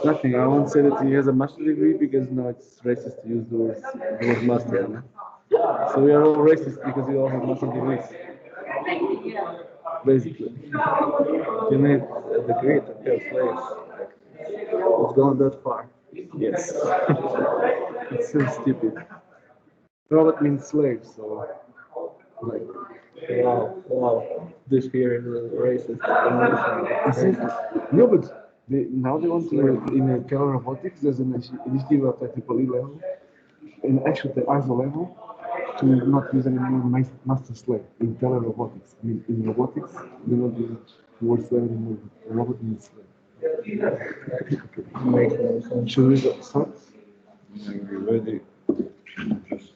Nothing. I won't say that he has a master's degree because no, it's racist to use the word master. No? So we are all racist because we all have master's degrees. Basically, you need a degree to kill slaves. It's gone that far. Yes. It's so stupid. Robot means slave, so like wow. This here is a racist combination. No, but now they want to in a Keller Robotics. There's an initiative at technical level, and actually the ISO level, to not use any more master slave in Keller Robotics. I mean, in robotics, they don't use the word slave anymore. A robot means slave. Makes no sense. Should we start? When you're ready, just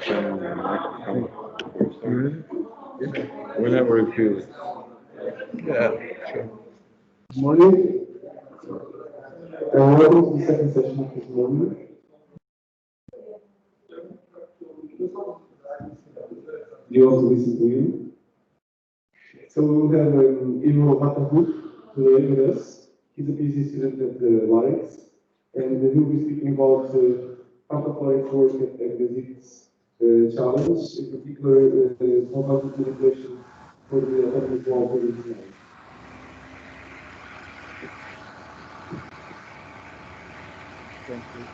turn on your microphone before you start. Whenever you feel it. Yeah, sure. Good morning. Welcome to the second session of this morning. Do you also listen to you? So we will have Vatavuk today with us. He's a PhD student at Robotics, and he will be speaking about Vatavuk's work at MBZIRC challenge, in particular mobile manipulation for the autonomous wall for the Thank you.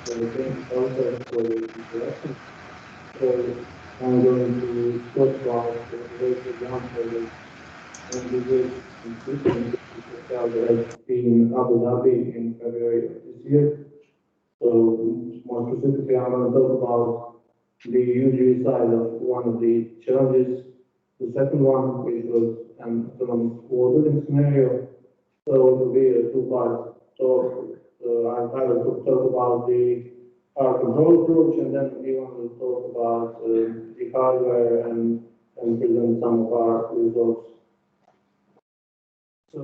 Thanks also for the introduction. So I'm going to talk about the way example and the way institution which was held in Abu Dhabi in February of this year. So more specifically, I'm going to talk about the UG side of one of the challenges. The second one, which was an autonomous wall building scenario. So it will be a two-part talk. I will talk about the our control approach, and then we want to talk about the hardware and present some of our results. So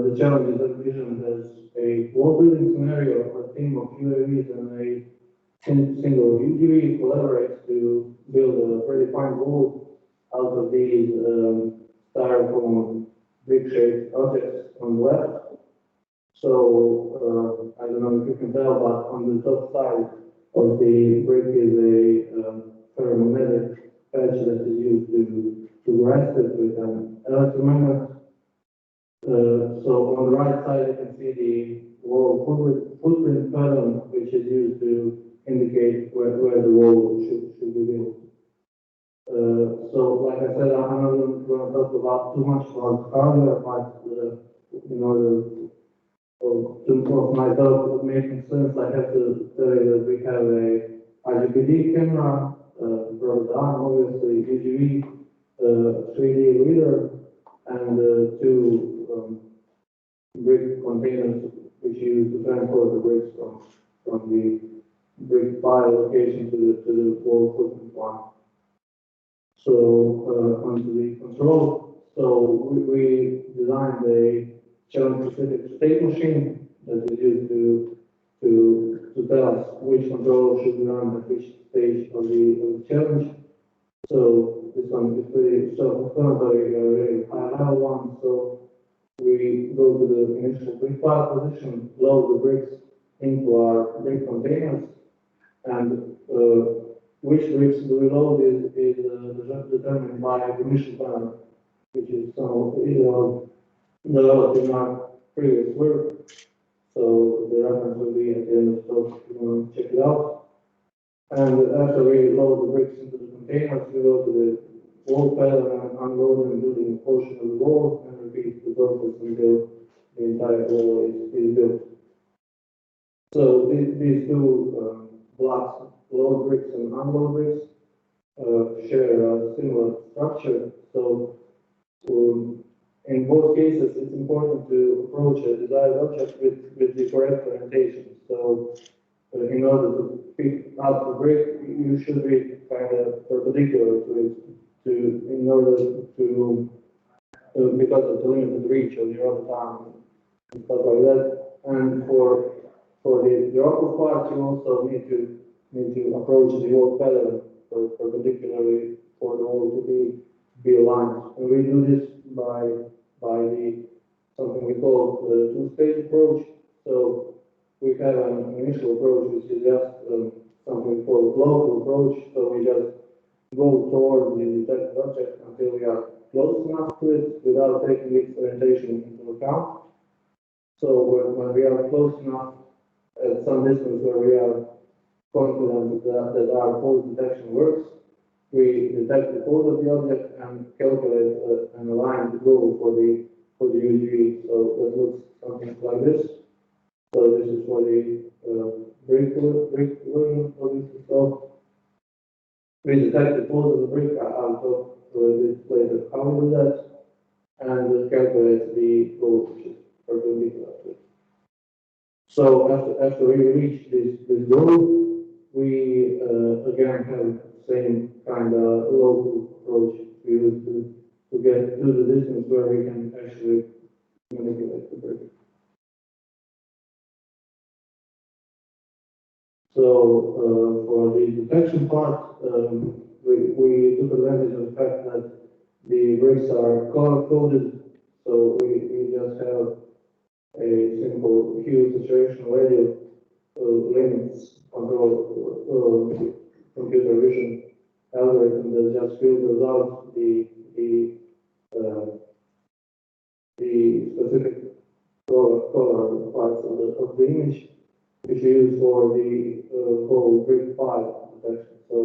the challenge is envisioned as a wall building scenario. A team of UAVs and a single UGV collaborates to build a predefined wall out of these styrofoam brick-shaped objects on the left. So I don't know if you can tell, but on the top side of the brick is a ferromagnetic edge that is used to rest it with an electromagnet. So on the right side, you can see the wall footprint pattern, which is used to indicate where the wall should be built. So, like I said, I'm not going to talk about too much about hardware, but in order of my talk making sense, I have to tell you that we have a RGBD camera, brought down, obviously, UGV, 3D reader, and two brick containers which you use to transport the bricks from the brick pile location to the wall footprint one. So onto the control. So we designed a challenge-specific state machine that is used to tell us which control should be run at which stage of the challenge. So this one is pretty self-explanatory, a very high-level one. So we go to the initial brick pile position, load the bricks into our brick containers, and which bricks do we load is determined by the mission panel, which is some developed in our previous work. So the reference will be at the end of the talk if you want to check it out. And after we load the bricks into the containers, we go to the wall panel and unload them, including a portion of the wall, and repeat the process until the entire wall is built. So these two blocks, load bricks and unload bricks, share a similar structure. So in both cases, it's important to approach a desired object with the correct orientation. So in order to pick out the brick, you should be kind of perpendicular to it, in order to because of the limited reach of your other arm and stuff like that. And for the upper part, you also need to need to approach the wall pattern perpendicularly for the wall to be aligned. And we do this by the something we call the two-stage approach. So we have an initial approach, which is just something called local approach. So we just go towards the detected object until we are close enough to it without taking its orientation into account. So when we are close enough at some distance where we are confident that our pose detection works, we detect the pose of the object and calculate and align the goal for the UGV. So that looks something like this. So this is for the brick version of this. So we detect the pose of the brick. I'll talk a little bit later how we do that, and calculate the goal, which is perpendicular to it. So after we reach this goal, we again have the same kind of local approach we use to get to the distance where we can actually manipulate the brick. So for the detection part, we took advantage of the fact that the bricks are color-coded, so we just have a simple hue saturation value limits control computer vision algorithm that just filters out the specific color parts of the image, which we use for the whole brick file detection. So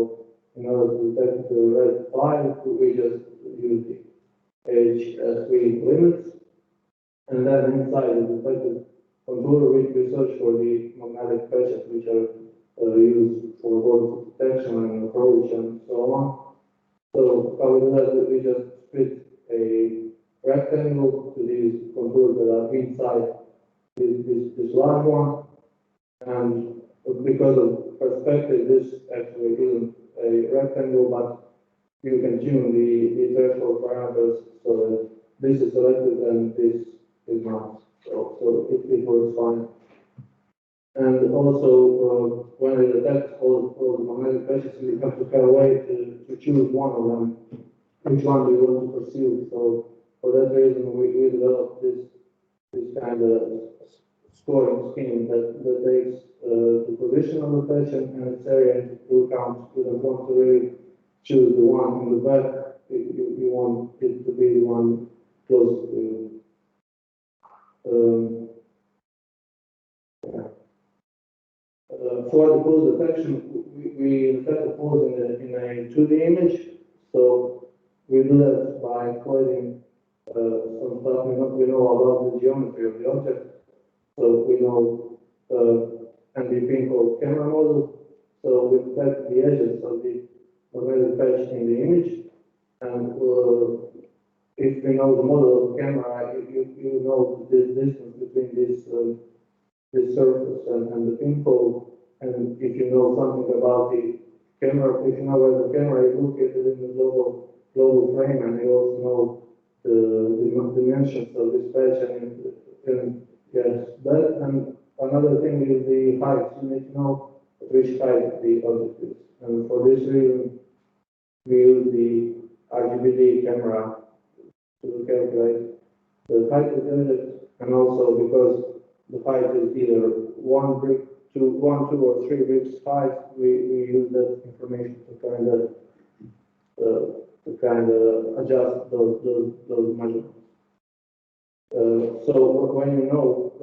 in order to detect the red file, we just use the HSV limits, and then inside the detected contour, we search for the magnetic patches, which are used for both detection and approach and so on. So how we do that? We just split a rectangle to these contours that are inside this large one, and because of perspective, this actually isn't a rectangle, but you can tune the threshold parameters so that this is selected and this is not. So it works fine. And also, when we detect all the magnetic patches, we have to have a way to choose one of them, which one we want to pursue. So for that reason, we developed this kind of scoring scheme that takes the position of the patch and its area into account. You don't want to really choose the one in the back. You want it to be the one close to you. For the pose detection, we detect the pose in a 2D image. So we do that by collecting some stuff we know about the geometry of the object. So we know MBZIRC called camera model. So we detect the edges of the magnetic patch in the image, and if we know the model of the camera, you know the distance between this surface and the pinhole. And if you know something about the camera, if you know where the camera is located in the global frame, and you also know the dimensions of this patch, and yes, that. And another thing is the height. You need to know at which height the object is. And for this reason, we use the RGBD camera to calculate the height of the object, and also because the height is either one, two, or three bricks height, we use that information to kind of adjust those measurements. So when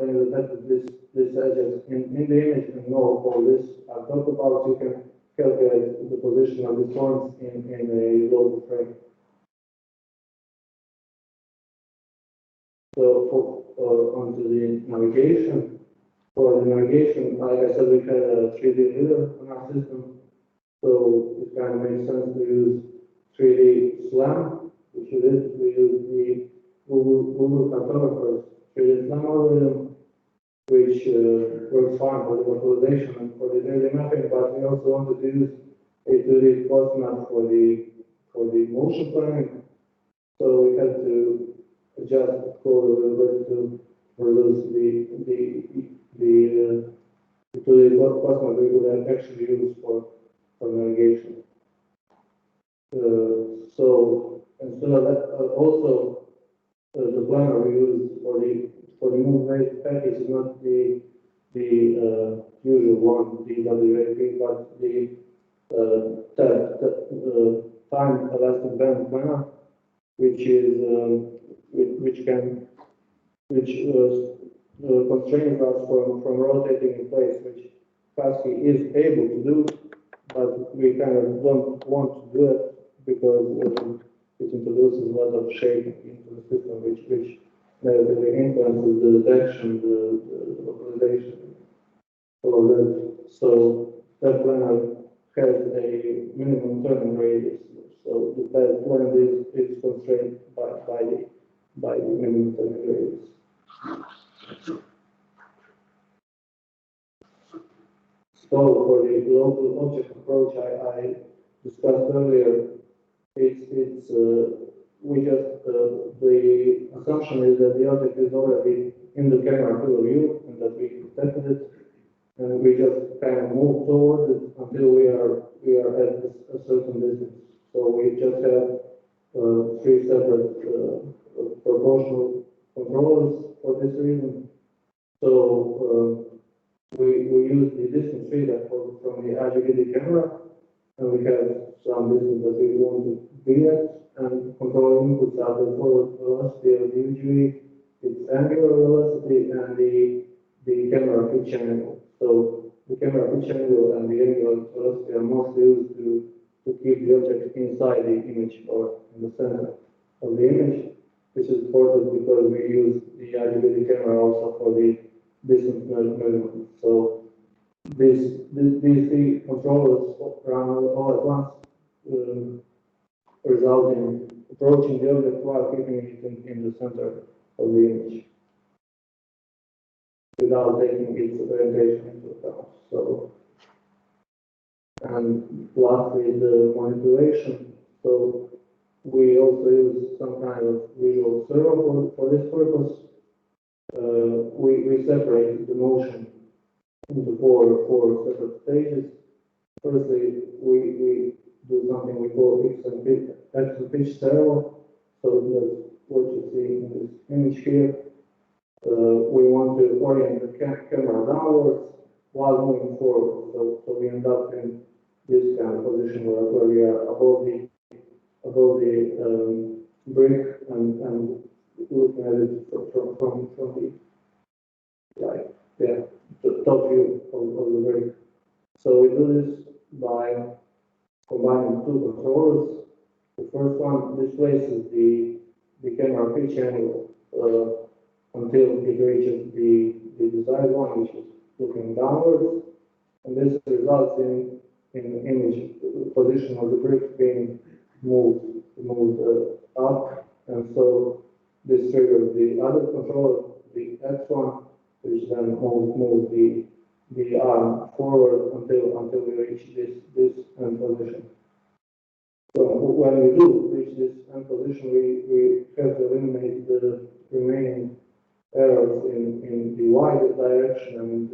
you detect this edges in the image and know all this I've talked about, you can calculate the position of the points in a global frame. So onto the navigation. For the navigation, like I said, we had a 3D reader on our system, so it kind of makes sense to use 3D SLAM, which we did. We used the Google cartographer's 3D SLAM algorithm, which works fine for the localization and for the 3D mapping, but we also wanted to use a 2D cost map for the motion planning, so we had to adjust the code a little bit to reduce the Usually what plasma we would actually use for navigation. So instead of that, also the planner we use for the move rate package is not the usual one, the WAP, but the time elastic band planner, which is constrains us from rotating in place, which Kasky is able to do, but we kind of don't want to do it because it introduces a lot of shape into the system, which negatively influences the detection, the localization, all of that. So that planner has a minimum turning radius. So the best blend is constrained by the minimum turning radius. So for the local object approach I discussed earlier, it's we just the assumption is that the object is already in the camera field of view and that we detected it, and we just kind of move towards it until we are at a certain distance. So we just have three separate proportional controllers for this reason. So we use the distance reader from the IGBD camera, and we have some distance that we want to be at, and control inputs are the forward velocity of the UGV, its angular velocity, and the camera pitch angle. So the camera pitch angle and the angular velocity are mostly used to keep the object inside the image or in the center of the image, which is important because we use the IGBD camera also for the distance measurement. So these three controllers run all at once, result in approaching the object while keeping it in the center of the image without taking its orientation into account. So, and lastly, the manipulation. So we also use some kind of visual servo for this purpose. We separate the motion into four separate stages. Firstly, we do something we call X and pitch servo. So that's what you see in this image here. We want to orient the camera downwards while moving forward. So we end up in this kind of position where we are above the brick and looking at it from the top view of the brick. So we do this by combining two controllers. The first one displaces the camera pitch angle until it reaches the desired one, which is looking downwards, and this results in image position of the brick being moved up, and so this triggers the other controller, the X1, which then moves the arm forward until we reach this end position. So when we do reach this end position, we have to eliminate the remaining errors in the y direction and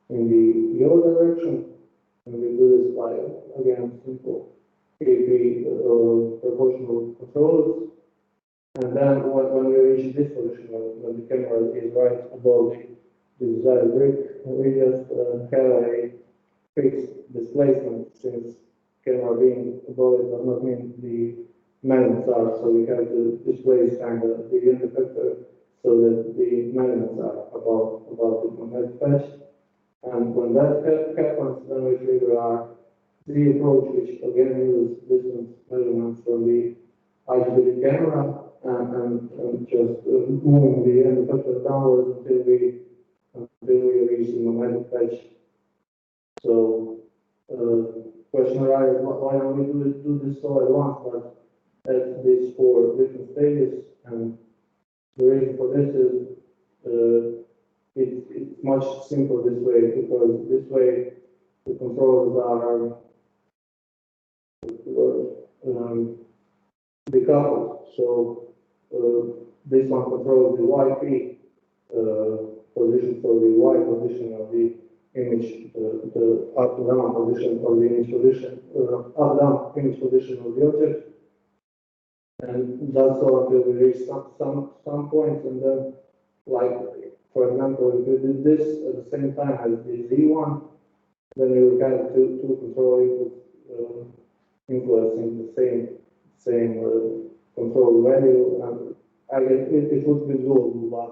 in the yellow direction, and we do this by, again, simple AP proportional controllers. And then when we reach this position, when the camera is right above the desired brick, we just have a fixed displacement, since camera being above it does not mean the magnets are, so we have to displace kind of the unit vector so that the magnets are above the magnetic patch. And when that happens, then we trigger our Z approach, which again uses distance measurements from the IGBD camera and just moving the unit vector downwards until we reach the magnetic patch. So question arises, why don't we do this all at once, but at these four different stages? And the reason for this is it's much simpler this way, because this way the controllers are decoupled. So this one controls the YP position, so the Y position of the image, the up-down position or the image position, up-down image position of the object. And that's all until we reach some points, and then, like, for example, if we did this at the same time as the Z1, then we would have two control inputs influencing the same control value, and I guess it would be doable, but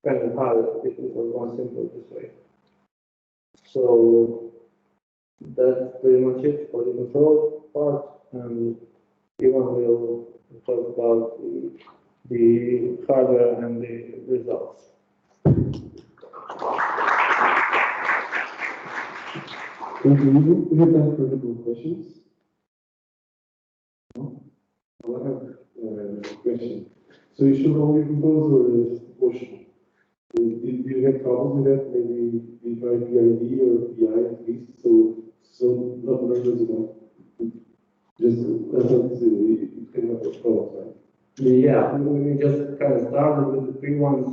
kind of hard if it was one simple this way. So that's pretty much it for the control part, and Ivan will talk about the hardware and the results. Thank you. We have time for a couple of questions. No? Well, I have a question. So you should all your components or just proportional? Did you have problems with that? Maybe you tried PID or PI at least, so not numbers enough. Just it came up with problems, right? Yeah, we just kind of started with the pre-ones,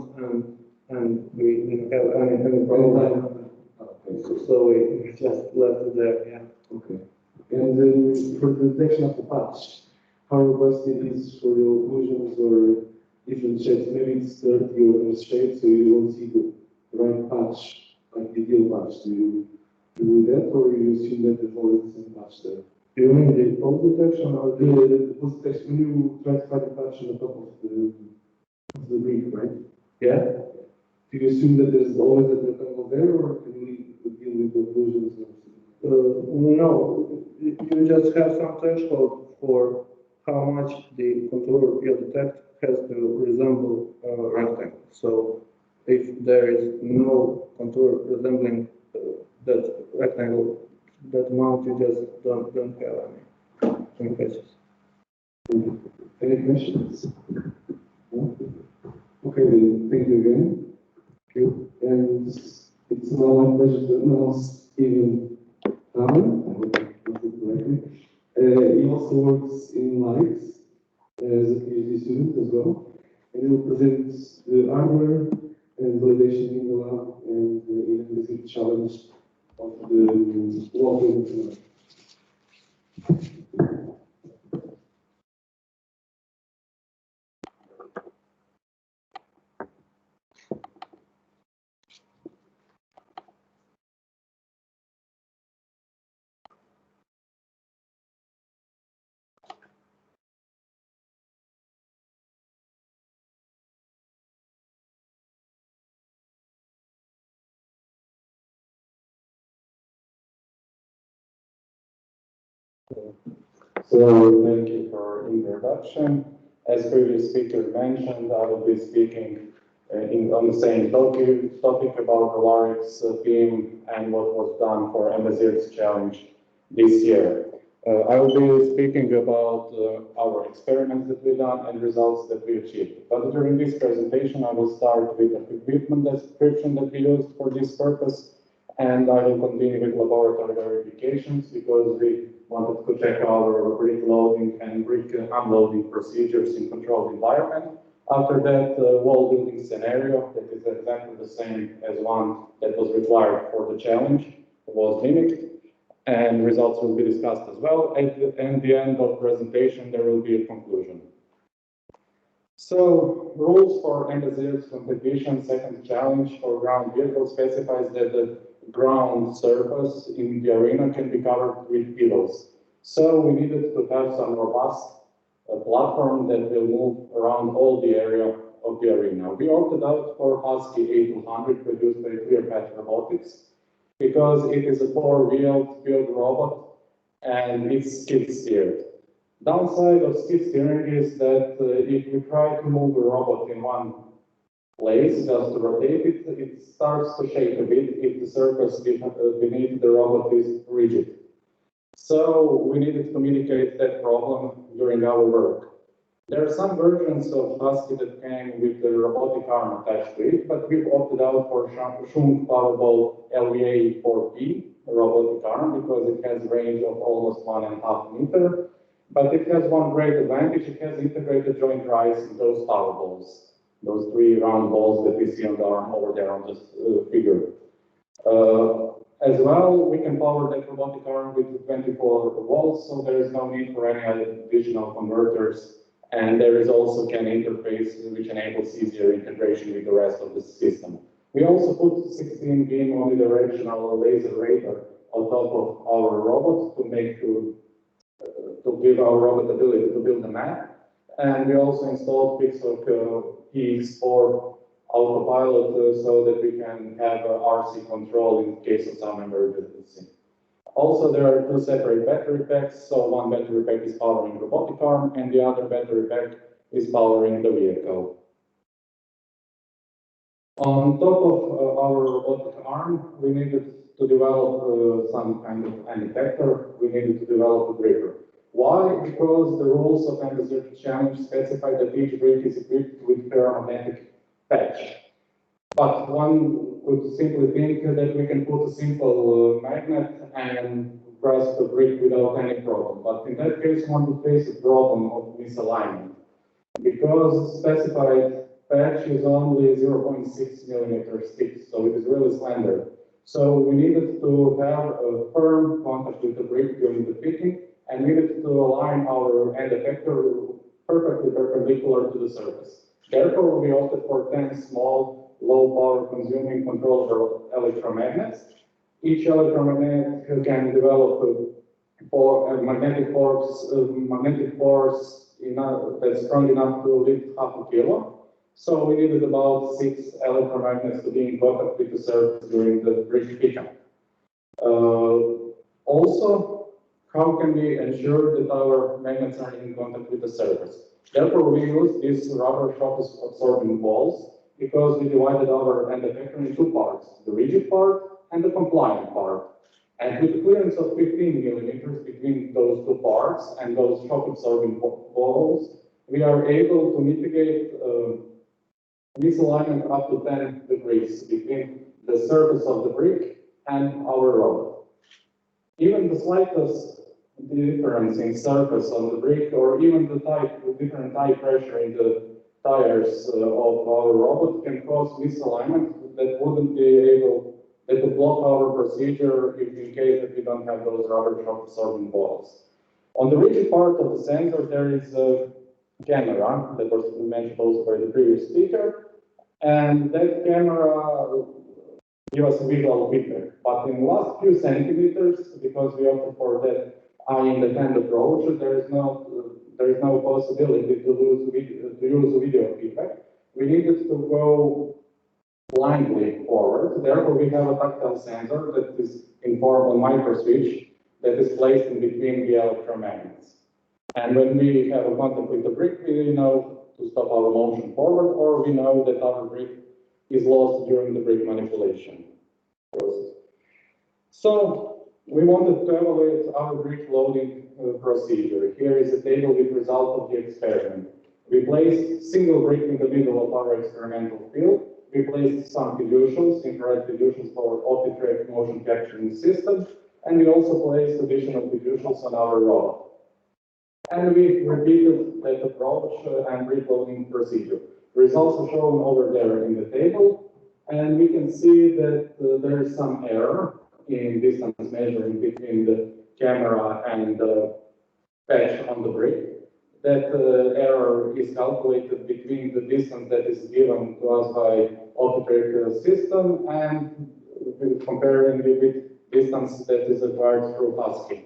and we didn't have any problem. So we just left it there, yeah. Okay. And for the detection of the patch, how robust it is for your occlusions or different shapes? Maybe it's dirty or shaped, so you don't see the right patch, like the ideal patch. Do you do that, or you assume that there's always the same patch there? Do you mean the fault detection or The post detection, when you try to find the patch on the top of the brief, right? Yeah. Do you assume that there's always a rectangle there, or can you deal with the occlusions? No, you just have some threshold for how much the contour you detect has to resemble a rectangle. So if there is no contour resembling that rectangle, that amount you just don't have any cases. Any questions? No? Okay, then thank you again. Thank you. And it's now my pleasure to announce Stephen Hrabar. I hope I pronounced it correctly. He also works in Lights as a PhD student as well. And he will present the hardware and validation in the lab and in the MBZIRC challenge of the water. So thank you for introduction. As previous speaker mentioned, I will be speaking on the same topic about the Robotics theme and what was done for MBZIRC's challenge this year. I will be speaking about our experiments that we've done and results that we achieved. But during this presentation, I will start with the equipment description that we used for this purpose, and I will continue with laboratory verifications because we wanted to check our brick loading and brick unloading procedures in controlled environment. After that, wall building scenario that is exactly the same as one that was required for the challenge was mimicked, and results will be discussed as well. At the end of the presentation, there will be a conclusion. So, rules for MBZIRC's competition second challenge for ground vehicle specifies that the ground surface in the arena can be covered with pillows. So we needed to have some robust platform that will move around all the area of the arena. We opted out for Husky A200 produced by Clearpath Robotics because it is a four-wheeled field robot and it's skid steered. Downside of skid steering is that if we try to move a robot in one place, just to rotate it, it starts to shake a bit if the surface beneath the robot is rigid. So we needed to mitigate that problem during our work. There are some versions of Husky that came with the robotic arm attached to it, but we've opted out for Schunk Powerball LVA-4P, a robotic arm, because it has a range of almost 1.5 meters. But it has one great advantage: it has integrated joint rise in those Powerballs. Those three round balls that we see on the arm over there on this figure. As well, we can power that robotic arm with 24 volts, so there is no need for any additional converters. And there is also CAN interface, which enables easier integration with the rest of the system. We also put 16 beam omnidirectional laser radar on top of our robot to give our robot ability to build a map. And we also installed Pixel EX4 autopilot so that we can have RC control in case of some emergency. Also, there are two separate battery packs. So one battery pack is powering the robotic arm, and the other battery pack is powering the vehicle. On top of our robotic arm, we needed to develop some kind of effector. We needed to develop a gripper. Why? Because the rules of MBZIRC challenge specify that each brick is equipped with ferromagnetic patch. But one could simply think that we can put a simple magnet and grasp the brick without any problem. But in that case, one would face a problem of misalignment, because specified patch is only 0.6 millimeters thick, so it is really slender. So we needed to have a firm contact with the brick during the fitting, and we needed to align our end effector perfectly perpendicular to the surface. Therefore, we opted for 10 small, low-power consuming controllable electromagnets. Each electromagnet can develop magnetic force that's strong enough to lift half a kilo. So we needed about 6 electromagnets to be in contact with the surface during the brick pickup. Also, how can we ensure that our magnets are in contact with the surface? Therefore, we use these rubber shock absorbing balls because we divided our end effector in two parts, the rigid part and the compliant part. And with a clearance of 15 millimeters between those two parts and those shock absorbing balls, we are able to mitigate misalignment up to 10 degrees between the surface of the brick and our robot. Even the slightest difference in surface on the brick, or even the different tire pressure in the tires of our robot, can cause misalignment that wouldn't be able, that would block our procedure in case that we don't have those rubber shock absorbing balls. On the rigid part of the sensor, there is a camera that was mentioned also by the previous speaker, and that camera gives us visual feedback. But in the last few centimeters, because we opted for that eye-independent approach, there is no possibility to use video feedback. We needed to go blindly forward. Therefore, we have a tactile sensor that is in form of micro switch that is placed in between the electromagnets. And when we have a contact with the brick, we know to stop our motion forward, or we know that our brick is lost during the brick manipulation process. So we wanted to evaluate our brick loading procedure. Here is a table with result of the experiment. We placed single brick in the middle of our experimental field. We placed some fiducials, infrared fiducials for off-the-track motion capturing system, and we also placed additional fiducials on our robot. And we repeated that approach and brick loading procedure. Results are shown over there in the table, and we can see that there is some error in distance measuring between the camera and the patch on the brick. That error is calculated between the distance that is given to us by off-the-track system and comparing it with distance that is acquired through Husky.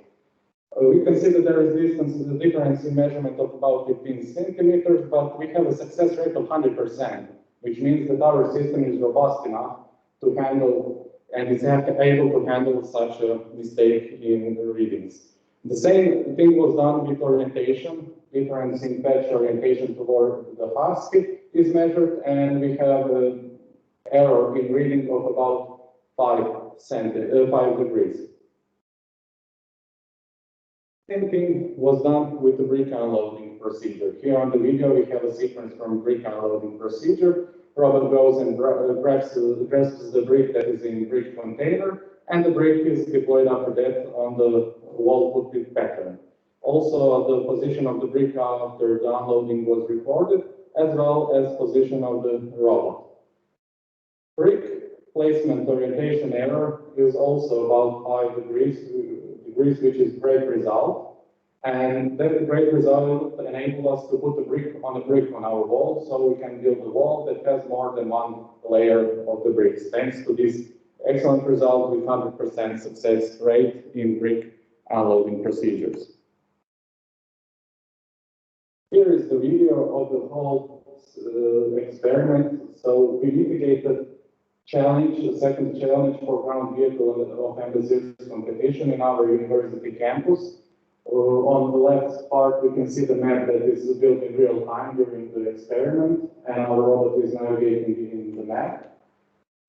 We can see that there is a difference in measurement of about 15 centimeters, but we have a success rate of 100%, which means that our system is robust enough to handle and is able to handle such a mistake in the readings. The same thing was done with orientation. Difference in patch orientation toward the Husky is measured, and we have an error in reading of about 5 degrees. Same thing was done with the brick unloading procedure. Here on the video, we have a sequence from brick unloading procedure. Robot goes and grabs the brick that is in brick container, and the brick is deployed after that on the wall put pattern. Also, the position of the brick after the unloading was recorded, as well as position of the robot. Brick placement orientation error is also about 5 degrees, which is great result. And that great result enables us to put a brick on our wall, so we can build a wall that has more than one layer of the bricks. Thanks to this excellent result with 100% success rate in brick unloading procedures. Here is the video of the whole experiment. So we mitigated the second challenge for ground vehicle of MBZIRC competition in our university campus. On the left part, we can see the map that is built in real time during the experiment, and our robot is navigating in the map.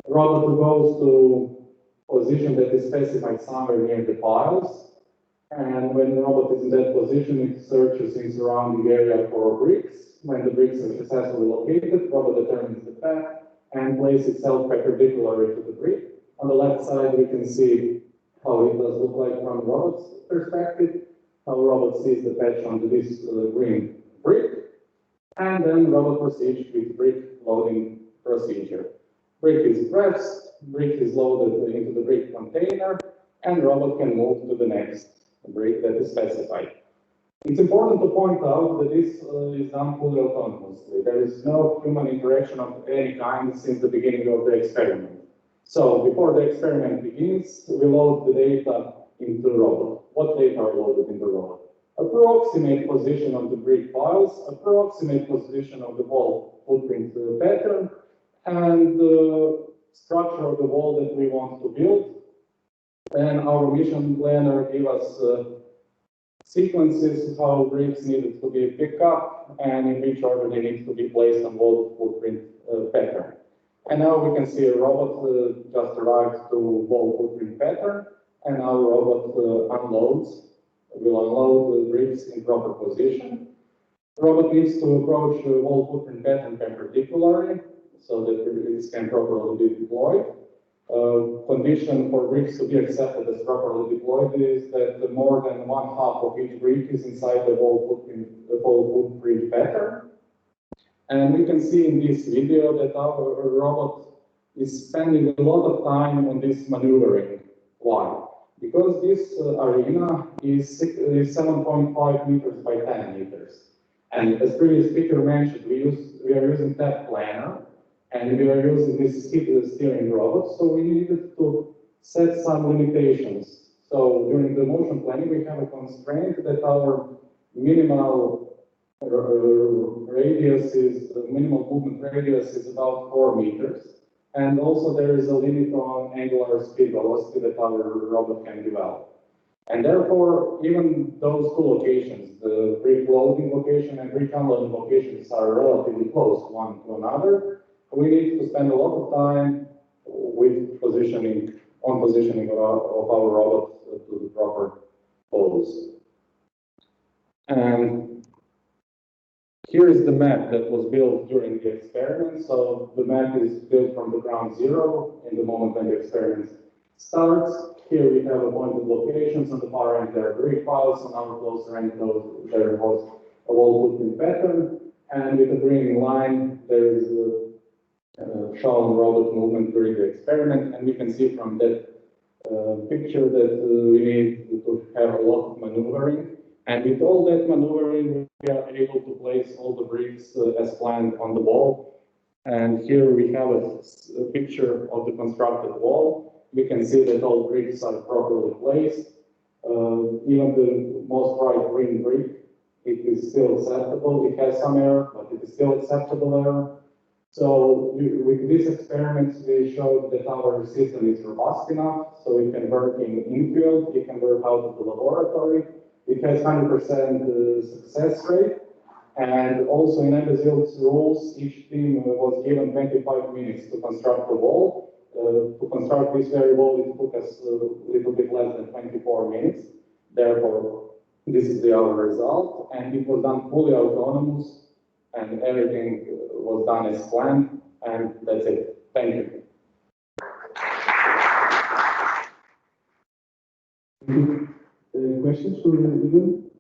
The robot goes to position that is specified somewhere near the piles, and when the robot is in that position, it searches in surrounding area for bricks. When the bricks are successfully located, the robot determines the path and places itself perpendicular to the brick. On the left side, we can see how it does look like from the robot's perspective, how the robot sees the patch on this green brick, and then the robot proceeds with brick loading procedure. Brick is pressed, brick is loaded into the brick container, and the robot can move to the next brick that is specified. It's important to point out that this is done fully autonomously. There is no human interaction of any kind since the beginning of the experiment. So before the experiment begins, we load the data into the robot. What data are loaded in the robot? Approximate position of the brick piles, approximate position of the wall footprint pattern, and the structure of the wall that we want to build. And our mission planner gave us sequences how bricks needed to be picked up and in which order they need to be placed on wall footprint pattern. And now we can see a robot just arrived to wall footprint pattern, and our robot will unload the bricks in proper position. The robot needs to approach the wall footprint pattern perpendicularly so that the bricks can properly be deployed. Condition for bricks to be accepted as properly deployed is that more than 1/2 of each brick is inside the wall footprint pattern. And we can see in this video that our robot is spending a lot of time on this maneuvering. Why? Because this arena is 7.5 meters by 10 meters. And as previous speaker mentioned, we are using that planner, and we are using this steering robot, so we needed to set some limitations. So during the motion planning, we have a constraint that our minimal minimal movement radius is about 4 meters. And also there is a limit on angular speed velocity that our robot can develop. And therefore, even those two locations, the brick loading location and brick unloading locations are relatively close one to another. We need to spend a lot of time with positioning of our robot to the proper pose. And here is the map that was built during the experiment. So the map is built from the ground zero in the moment when the experiment starts. Here we have appointed locations. On the far end there are brick piles, on our closer end there was a wall footprint pattern. And with the green line there is shown robot movement during the experiment, and we can see from that picture that we need to have a lot of maneuvering. And with all that maneuvering, we are able to place all the bricks as planned on the wall. And here we have a picture of the constructed wall. We can see that all bricks are properly placed. Even the most bright green brick, it is still acceptable. It has some error, but it is still acceptable error. So with these experiments, we showed that our system is robust enough, so it can work in infield, it can work out of the laboratory. It has 100% success rate, and also in MBZIRC's rules, each team was given 25 minutes to construct the wall. To construct this very wall, it took us a little bit less than 24 minutes. Therefore, this is our result, and it was done fully autonomous, and everything was done as planned, and that's it. Thank you. Questions for Ivan?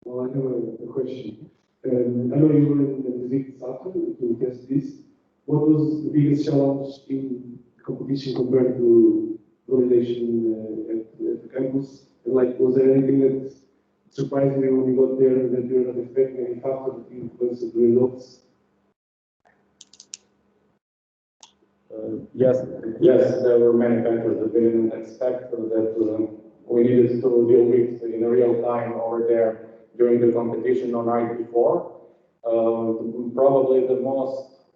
Well, I have a question. I know you were in the MBZIRC chapter to test this. what was the biggest challenge in competition compared to validation at the campus? And like, was there anything that surprised you when you got there that you were not expecting, any factor that influenced the results? Yes, there were many factors that we didn't expect that we needed to deal with in real time over there during the competition the night before. Probably the most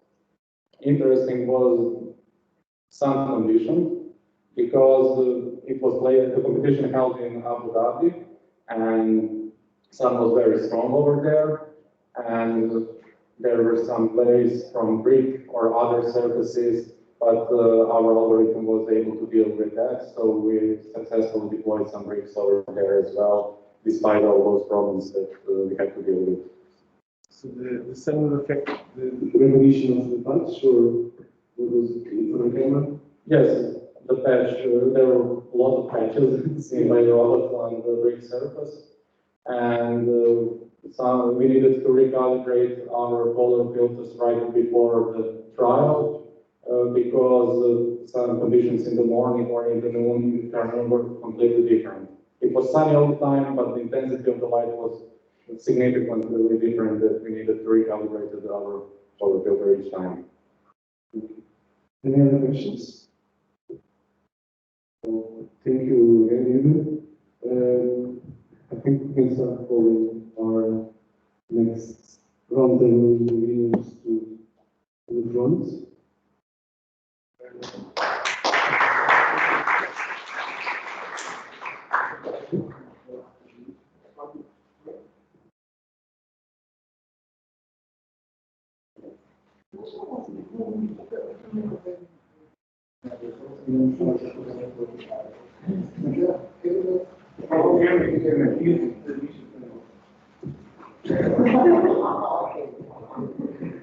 interesting was sun condition, because it was the competition held in Abu Dhabi, and sun was very strong over there, and there were some plays from brick or other surfaces, but our algorithm was able to deal with that, so we successfully deployed some bricks over there as well, despite all those problems that we had to deal with. So the sun will affect the resolution of the patch, or what was it for the camera? Yes, the patch, there were a lot of patches seen by the robot on the brick surface, and we needed to recalibrate our polar filters right before the trial, because sun conditions in the morning or in the afternoon were completely different. It was sunny all the time, but the intensity of the light was significantly different, that we needed to recalibrate our polar filter each time. Any other questions? Thank you again, Ivan. I think we can start calling our next roundtable winners to the front.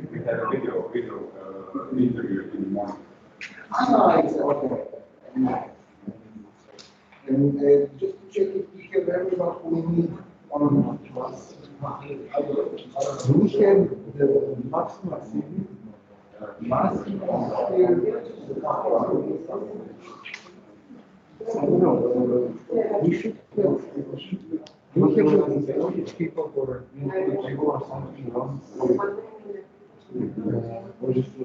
We had a video interview in the morning. And just to check if we have everyone who we need on us. Do we have the maximum we should have people for or something else. Or just to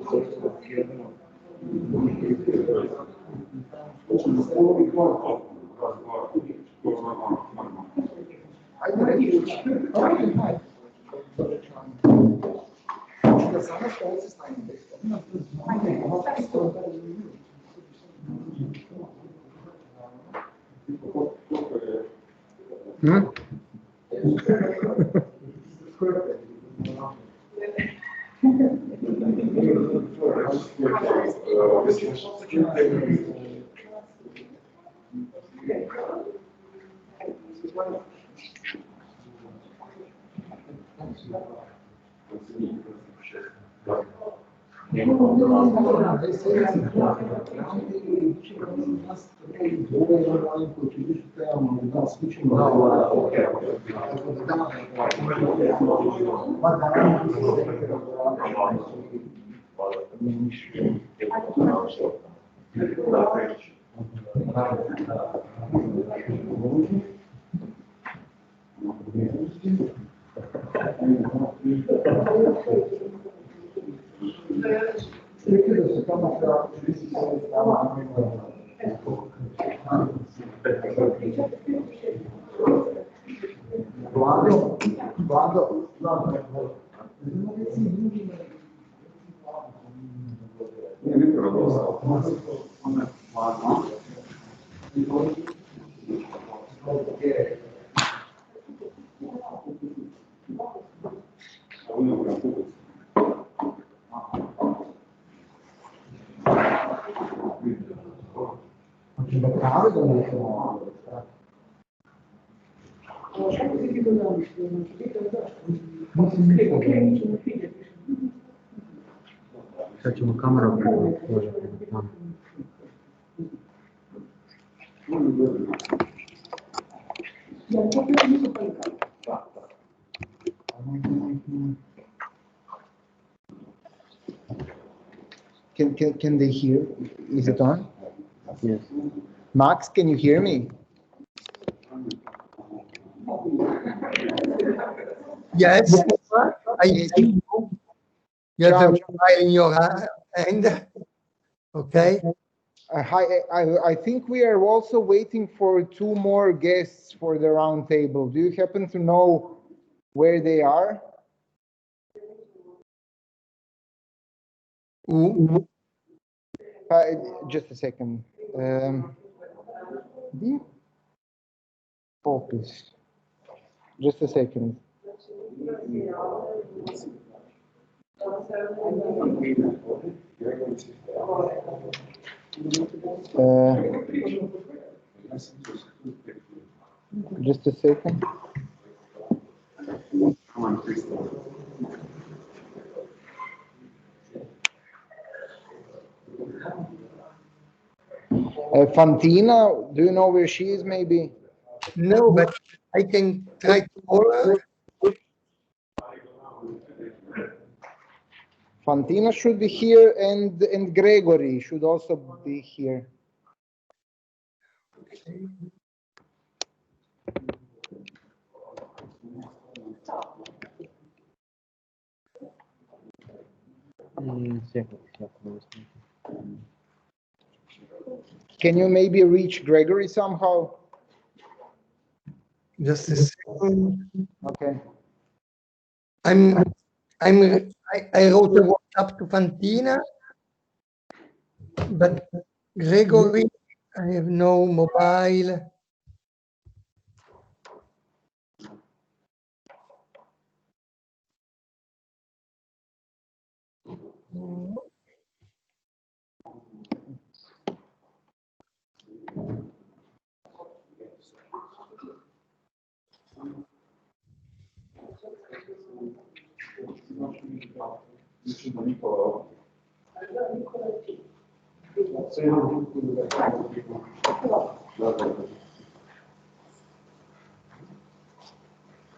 Sad ćemo kameru priložiti. Can they hear? Is it on? Yes. Max, can you hear me? Yes, I see you. You have a mobile in your hand. Okay. Hi, I think we are also waiting for two more guests for the round table. Do you happen to know where they are? Who? Just a second. Focus. Just a second. Just a second. Fantina, do you know where she is maybe? No, but I can try to call her. Fantina should be here, and Gregory should also be here. Can you maybe reach Gregory somehow? Just a second. Okay. I wrote a WhatsApp to Fantina, but Gregory, I have no mobile.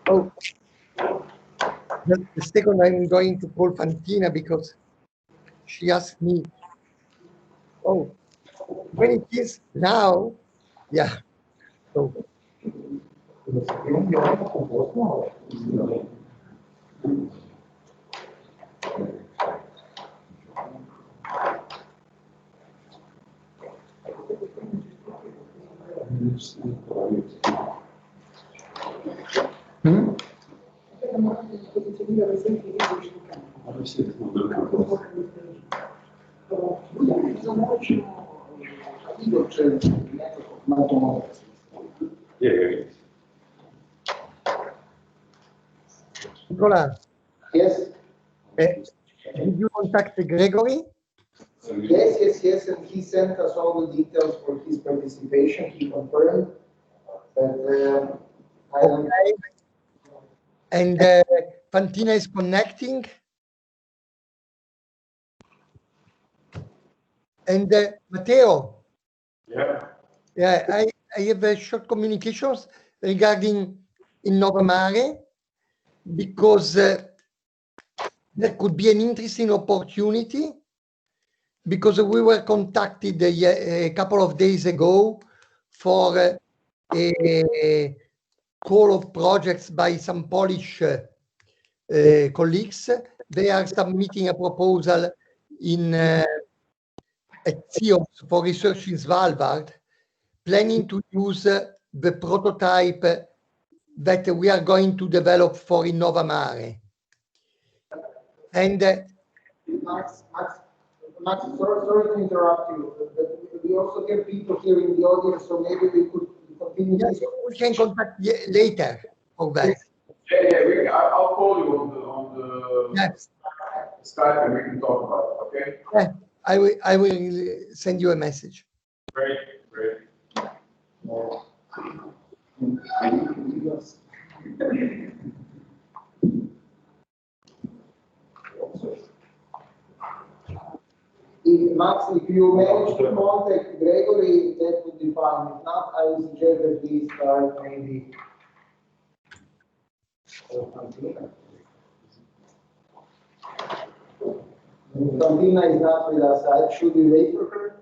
Oh, just a second, I'm going to call Fantina because she asked me. Oh, when it is now, yeah. So, Nicola, Yes. did you contact Gregory? Yes, and he sent us all the details for his participation. He confirmed that Okay. And Fantina is connecting. And Matteo. Yeah, I have a short communications regarding Innova Mare because there could be an interesting opportunity because we were contacted a couple of days ago for a call of projects by some Polish colleagues. They are submitting a proposal in at CEOPS for research in Svalbard, planning to use the prototype that we are going to develop for Innova Mare. And Max, sorry to interrupt you, but we also have people here in the audience, so maybe we could continue yes, this. we can contact later for that. I'll call you on the Yes. Skype and we can talk about it, okay? Yeah, I will send you a message. Great. Max, if you manage to contact Gregory, that would be fine. If not, I would suggest that we start maybe. Cantina is not with us. Should we wait for her?